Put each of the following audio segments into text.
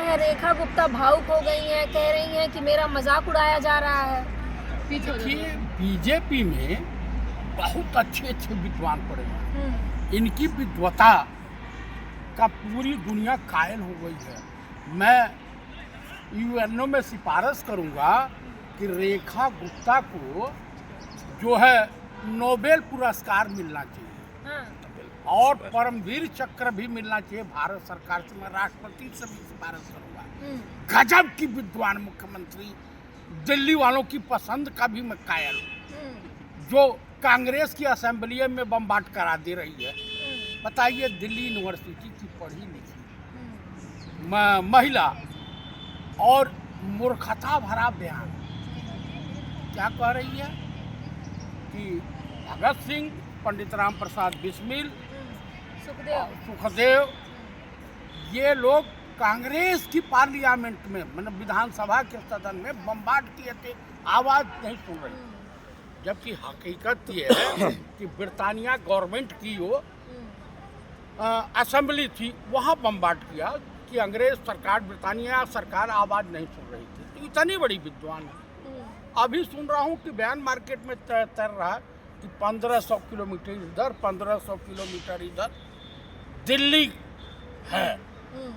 हैं रेखा गुप्ता भावुक हो गई हैं, कह रही हैं कि मेरा मजाक उड़ाया जा रहा है। देखिए, बीजेपी में बहुत अच्छे अच्छे विद्वान पड़े हैं। इनकी विद्वता का पूरी दुनिया कायल हो गई है। मैं यूएनओ में सिफारिश करूंगा कि रेखा गुप्ता को जो है नोबेल पुरस्कार मिलना चाहिए और परमवीर चक्र भी मिलना चाहिए भारत सरकार से। मैं राष्ट्रपति से भी सिफारिश करूंगा। गजब की विद्वान मुख्यमंत्री, दिल्ली वालों की पसंद का भी मैं कायल हूँ। जो कांग्रेस की असेंबली में बम्बाट करा दे रही है। बताइए, दिल्ली यूनिवर्सिटी की पढ़ी लिखी महिला और मूर्खता भरा बयान क्या कह रही है कि भगत सिंह, पंडित राम प्रसाद बिस्मिल, सुखदेव ये लोग कांग्रेस की पार्लियामेंट में मतलब विधानसभा के सदन में बम्बाट किए थे, आवाज नहीं सुन रही। जबकि हकीकत ये है कि ब्रिटानिया गवर्नमेंट की वो असेंबली थी, वहाँ बम्बाट किया कि अंग्रेज सरकार, ब्रिटानिया सरकार आवाज नहीं सुन रही थी। तो इतनी बड़ी विद्वान है। अभी सुन रहा हूँ कि बयान मार्केट में तर रहा है कि 1500 किलोमीटर इधर, 1500 किलोमीटर इधर दिल्ली है,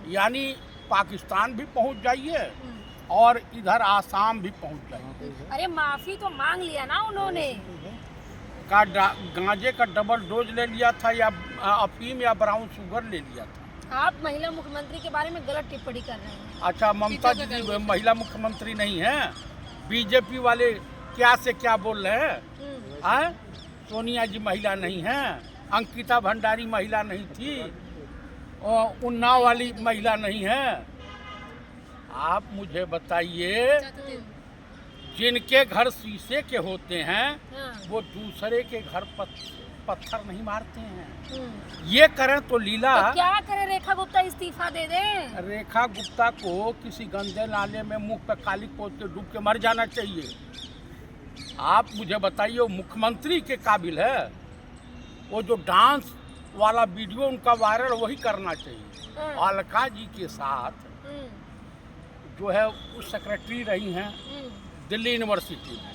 यानी पाकिस्तान भी पहुंच जाइए और इधर आसाम भी पहुंच जाइए। अरे माफी तो मांग लिया ना उन्होंने। गांजे का डबल डोज ले लिया था या अफीम या ब्राउन शुगर ले लिया था। आप महिला मुख्यमंत्री के बारे में गलत टिप्पणी कर रहे हैं। अच्छा, ममता जी महिला मुख्यमंत्री नहीं है? बीजेपी वाले क्या से क्या बोल रहे हैं? सोनिया जी महिला नहीं है, अंकिता भंडारी महिला नहीं थी, उन्नाव वाली महिला नहीं है। आप मुझे बताइए, जिनके घर शीशे के होते हैं वो दूसरे के घर पत्थर नहीं मारते हैं। ये करें तो लीला। तो क्या करें, रेखा गुप्ता इस्तीफा दे दें? रेखा गुप्ता को किसी गंदे नाले में मुंह पे काली पोत के डूब के मर जाना चाहिए। आप मुझे बताइए, वो मुख्यमंत्री के काबिल है? वो जो डांस वाला वीडियो उनका वायरल, वही करना चाहिए। अलका जी के साथ जो है वो सेक्रेटरी रही हैं दिल्ली यूनिवर्सिटी में,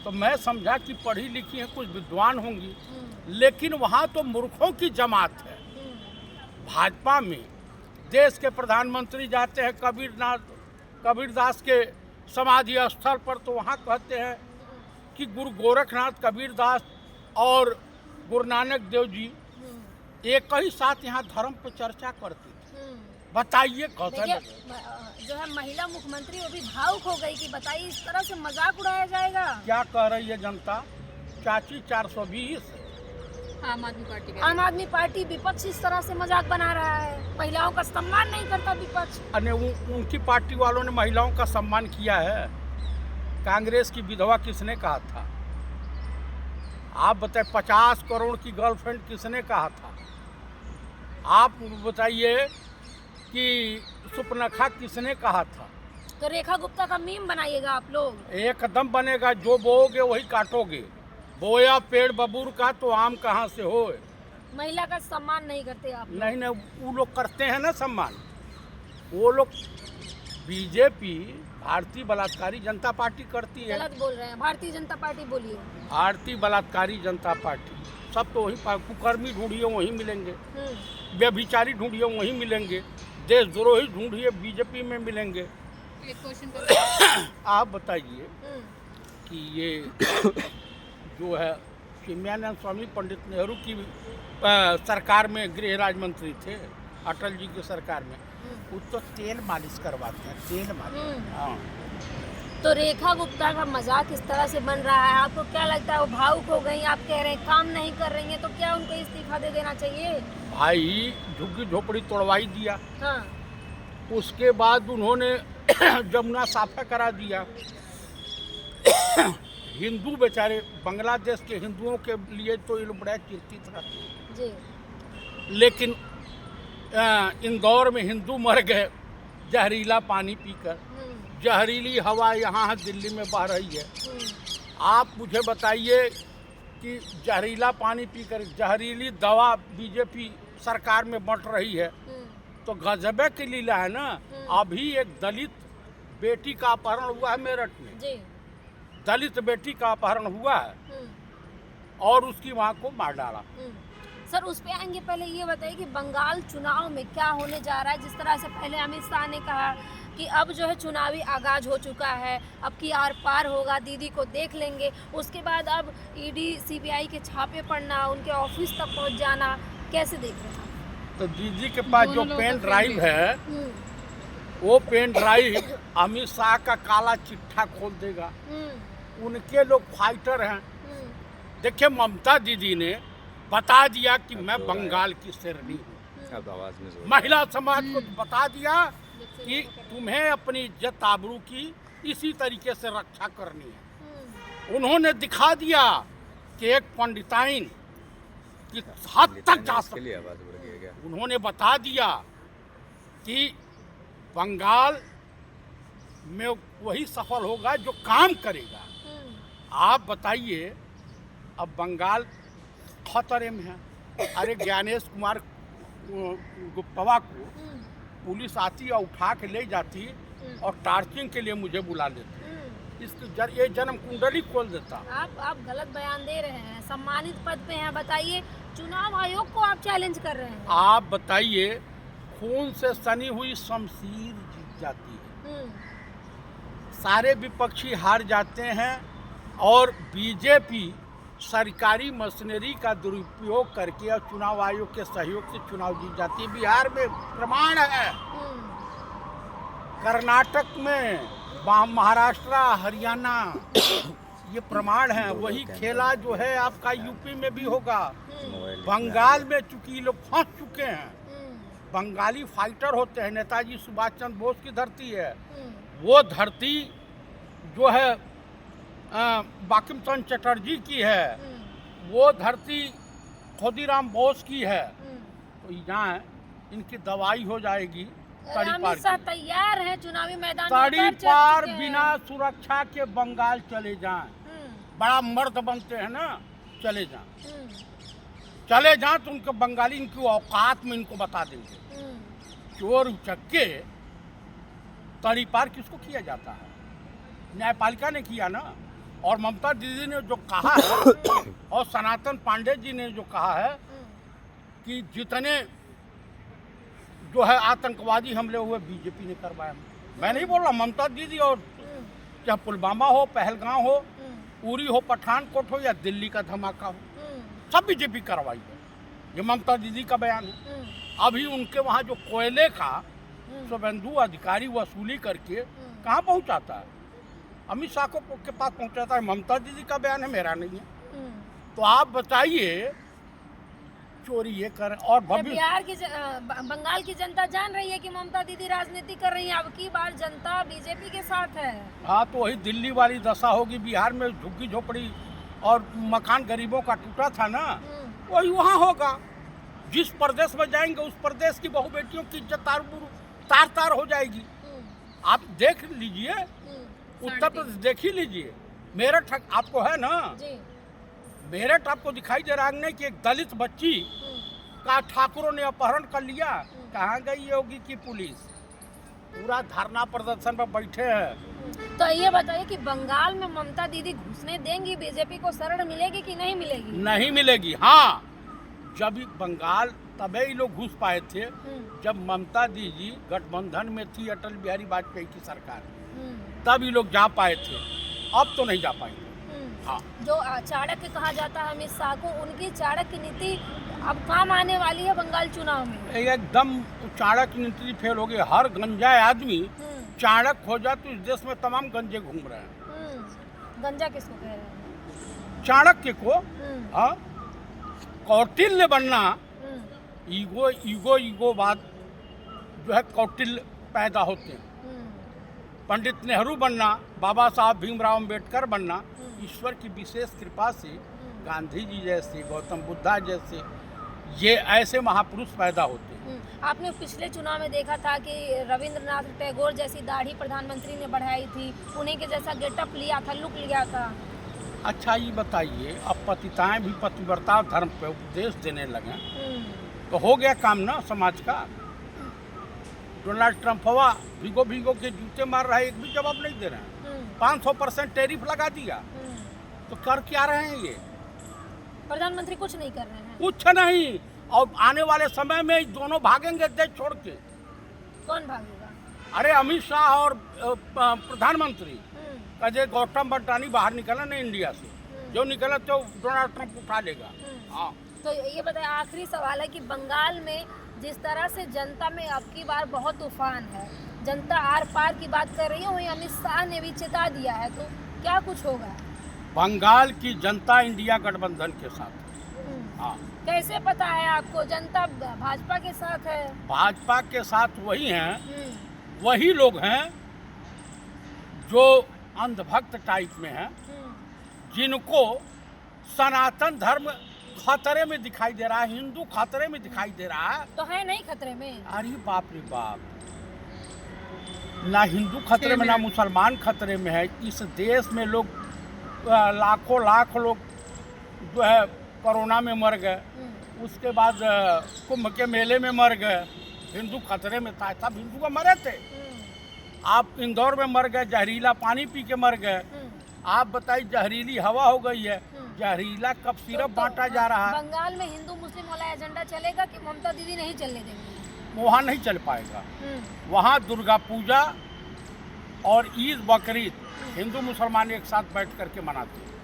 तो मैं समझा कि पढ़ी लिखी हैं, कुछ विद्वान होंगी, लेकिन वहाँ तो मूर्खों की जमात है। भाजपा में देश के प्रधानमंत्री जाते हैं कबीरदास के समाधि स्थल पर, तो वहाँ कहते हैं कि गुरु गोरखनाथ, कबीरदास और गुरु नानक देव जी एक ही साथ यहाँ धर्म पर चर्चा करते थे। बताइए कैसे जो है महिला मुख्यमंत्री वो भी भावुक हो गई कि बताइए इस तरह से मजाक उड़ाया जाएगा। क्या कह रही है जनता? चाची 420 आम आदमी पार्टी विपक्ष इस तरह से मजाक बना रहा है, महिलाओं का सम्मान नहीं करता विपक्ष। उनकी पार्टी वालों ने महिलाओं का सम्मान किया है। कांग्रेस की विधवा किसने कहा था? आप बताइए, 50 करोड़ की गर्लफ्रेंड किसने कहा था? आप बताइए कि सुपनखा किसने कहा था? तो रेखा गुप्ता का मीम बनाइएगा आप लोग। एकदम बनेगा। जो बोओगे वही काटोगे। बोया पेड़ बबूर का तो आम कहाँ से हो। महिला का सम्मान नहीं करते आप लोग। नहीं, वो लोग करते हैं ना सम्मान। वो लोग बीजेपी, भारतीय बलात्कारी जनता पार्टी करती है। गलत बोल रहे हैं, भारतीय जनता पार्टी बोलिए। भारतीय बलात्कारी जनता पार्टी, सब तो वही कुकर्मी ढूंढिए वहीं मिलेंगे, व्यभिचारी ढूंढिए वहीं मिलेंगे, देशद्रोही ढूंढिए बीजेपी में मिलेंगे। आप बताइए कि ये जो है चिन्मयानंद स्वामी पंडित नेहरू की सरकार में गृह राज्य मंत्री थे, अटल जी की सरकार में, वो तो तेल मालिश करवाते हैं, तेल मालिश। हाँ। तो रेखा गुप्ता का मजाक इस तरह से बन रहा है, आपको क्या लगता है? वो भावुक हो गई, आप कह रहे हैं काम नहीं कर रही हैं, तो क्या उनको इस्तीफा दे देना चाहिए? भाई, झुग्गी झोपड़ी तोड़वाई दिया। हाँ। उसके बाद उन्होंने जमुना साफा करा दिया। हिंदू बेचारे, बांग्लादेश के हिंदुओं के लिए तो ये लोग बड़ा चिंतित रहते जी। लेकिन इंदौर में हिंदू मर गए जहरीला पानी पीकर। जहरीली हवा यहाँ दिल्ली में बह रही है। आप मुझे बताइए कि जहरीला पानी पीकर, जहरीली दवा बीजेपी सरकार में बंट रही है, तो गजबे की लीला है ना। अभी एक दलित बेटी का अपहरण हुआ है मेरठ में जी। दलित बेटी का अपहरण हुआ है और उसकी मां को मार डाला। सर उस पे आएंगे, पहले ये बताइए कि बंगाल चुनाव में क्या होने जा रहा है। जिस तरह से पहले अमित शाह ने कहा कि अब जो है चुनावी आगाज हो चुका है, अब की आर पार होगा, दीदी को देख लेंगे। उसके बाद अब ईडी सीबीआई के छापे पड़ना, उनके ऑफिस तक पहुंच जाना, कैसे देख रहे हैं? तो दीदी के पास जो पेन ड्राइव है वो पेन ड्राइव अमित शाह का काला चिट्ठा खोल देगा। उनके लोग फाइटर हैं। देखिए ममता दीदी ने बता दिया कि मैं बंगाल की शेरनी हूँ। महिला समाज को बता दिया कि तुम्हें अपनी इज्जत आबरू की इसी तरीके से रक्षा करनी है। उन्होंने दिखा दिया कि एक पंडिताइन किस हद तक जा सकती है। उन्होंने बता दिया कि बंगाल में वही सफल होगा जो काम करेगा। आप बताइए अब बंगाल खतरे में है। अरे ज्ञानेश कुमार गुप्तवा को पुलिस आती और उठा के ले जाती और टार्चिंग के लिए मुझे बुला लेती। ये जन्म कुंडली खोल देता। आप गलत बयान दे रहे हैं। सम्मानित पद पे हैं, बताइए। चुनाव आयोग को आप चैलेंज कर रहे हैं। आप बताइए, खून से सनी हुई शमशीर जीत जाती है। सारे विपक्षी हार जाते हैं और बीजेपी सरकारी मशीनरी का दुरुपयोग करके और चुनाव आयोग के सहयोग से चुनाव जीत जाती है। बिहार में प्रमाण है, कर्नाटक में, महाराष्ट्र, हरियाणा, ये प्रमाण है। वही खेला जो है आपका यूपी में भी होगा। बंगाल में चूंकि लोग फंस चुके हैं, बंगाली फाइटर होते हैं। नेताजी सुभाष चंद्र बोस की धरती है, वो धरती जो है बंकिम चंद्र चटर्जी की है, वो धरती खुदीराम बोस की है। तो यहाँ इनकी दवाई हो जाएगी। अमित शाह तैयार है चुनावी मैदान में तड़ी पार बिना सुरक्षा के बंगाल चले जाएं। बड़ा मर्द बनते हैं ना, चले जाएं। चले जाएं तो उनके बंगाली इनकी औकात में इनको बता देंगे। चोर उचक्के तड़ी पार किसको किया जाता है? न्यायपालिका ने किया ना। और ममता दीदी ने जो कहा है और सनातन पांडे जी ने जो कहा है कि जितने जो है आतंकवादी हमले हुए बीजेपी ने करवाया। मैं नहीं बोल रहा, ममता दीदी। और चाहे पुलवामा हो, पहलगांव हो, उरी हो, पठानकोट हो या दिल्ली का धमाका हो, सब बीजेपी करवाई है। ये ममता दीदी का बयान है। अभी उनके वहाँ जो कोयले का शुभेंदु अधिकारी वसूली करके कहाँ पहुँचाता है? अमित शाह को के पास पहुँचाता है। ममता दीदी का बयान है, मेरा नहीं है। तो आप बताइए, चोरी ये कर और बिहार की बंगाल की जनता जान रही है कि ममता दीदी राजनीति कर रही है। अब की बार जनता बीजेपी के साथ है। हाँ, तो वही दिल्ली वाली दशा होगी। बिहार में झुग्गी झोपड़ी और मकान गरीबों का टूटा था ना, वही वहाँ होगा। जिस प्रदेश में जाएंगे उस प्रदेश की बहू बेटियों की इज्जत तार तार हो जाएगी। आप देख लीजिए, उत्तर प्रदेश देख ही लीजिए। मेरठ आपको है ना, मेरठ आपको दिखाई दे रहा नहीं कि एक दलित बच्ची का ठाकुरों ने अपहरण कर लिया। कहाँ गई योगी की पुलिस? पूरा धरना प्रदर्शन पर बैठे हैं। तो ये बताइए कि बंगाल में ममता दीदी घुसने देंगी? बीजेपी को शरण मिलेगी कि नहीं मिलेगी? नहीं मिलेगी। हाँ, जब बंगाल तभी लोग घुस पाए थे जब ममता दीदी गठबंधन में थी अटल बिहारी वाजपेयी की सरकार, तब ये लोग जा पाए थे। अब तो नहीं जा पाएंगे। हाँ। जो चाणक्य कहा जाता है अमित शाह को, उनकी चाणक्य नीति अब काम आने वाली है बंगाल चुनाव में। एकदम चाणक्य नीति फेल हो गई। हर गंजाए आदमी चाणक्य हो जाए तो इस देश में तमाम गंजे घूम रहे हैं। गंजा किसको कह रहे हैं? चाणक्य को। हाँ, कौटिल्य बनना, ईगो बात जो है कौटिल्य पैदा होते हैं। पंडित नेहरू बनना, बाबा साहब भीमराव अम्बेडकर बनना, ईश्वर की विशेष कृपा से गांधी जी जैसे, गौतम बुद्धा जैसे, ये ऐसे महापुरुष पैदा होते हैं। आपने पिछले चुनाव में देखा था कि रविंद्रनाथ टैगोर जैसी दाढ़ी प्रधानमंत्री ने बढ़ाई थी, उन्हीं के जैसा गेटअप लिया था, लुक लिया था। अच्छा, ये बताइए, अब पतिताएं भी पतिव्रता धर्म पे उपदेश देने लगे तो हो गया काम ना समाज का। डोनाल्ड ट्रम्प हवा भिगो भिगो के जूते मार रहा है, एक भी जवाब नहीं दे रहे हैं। 500% टैरिफ लगा दिया, तो कर क्या रहे हैं ये? प्रधानमंत्री कुछ नहीं कर रहे हैं। कुछ नहीं। और आने वाले समय में ये दोनों भागेंगे देश छोड़ के। कौन भागेगा? अरे अमित शाह और प्रधानमंत्री अजय गौतम बटानी बाहर निकला ना इंडिया से, जो निकला तो डोनाल्ड ट्रम्प उठा लेगा। हाँ, तो ये बताए, आखिरी सवाल है कि बंगाल में जिस तरह से जनता में अब की बार बहुत तूफान है, जनता आर पार की बात कर रही है, वहीं अमित शाह ने भी चेता दिया है, तो क्या कुछ होगा? बंगाल की जनता इंडिया गठबंधन के साथ। हाँ, कैसे पता है आपको? जनता भाजपा के साथ है। भाजपा के साथ वही हैं, वही लोग हैं जो अंधभक्त टाइप में हैं, जिनको सनातन धर्म खतरे में दिखाई दे रहा है, हिंदू खतरे में दिखाई दे रहा है। तो है नहीं खतरे में? अरे बाप रे बाप, ना हिंदू खतरे में ना मुसलमान खतरे में है। इस देश में लोग लाखों लाख लोग जो है कोरोना में मर गए, उसके बाद कुंभ के मेले में मर गए। हिंदू खतरे में था, सब हिंदू को मरे थे। आप इंदौर में मर गए, जहरीला पानी पी के मर गए। आप बताइए, जहरीली हवा हो गई है, जहरीला कब सिरप बांटा जा रहा है। बंगाल में हिंदू मुस्लिम वाला एजेंडा चलेगा कि ममता दीदी नहीं चलने देंगी? वहाँ नहीं चल पाएगा। वहाँ दुर्गा पूजा और ईद बकरीद हिंदू मुसलमान एक साथ बैठ करके मनाते हैं।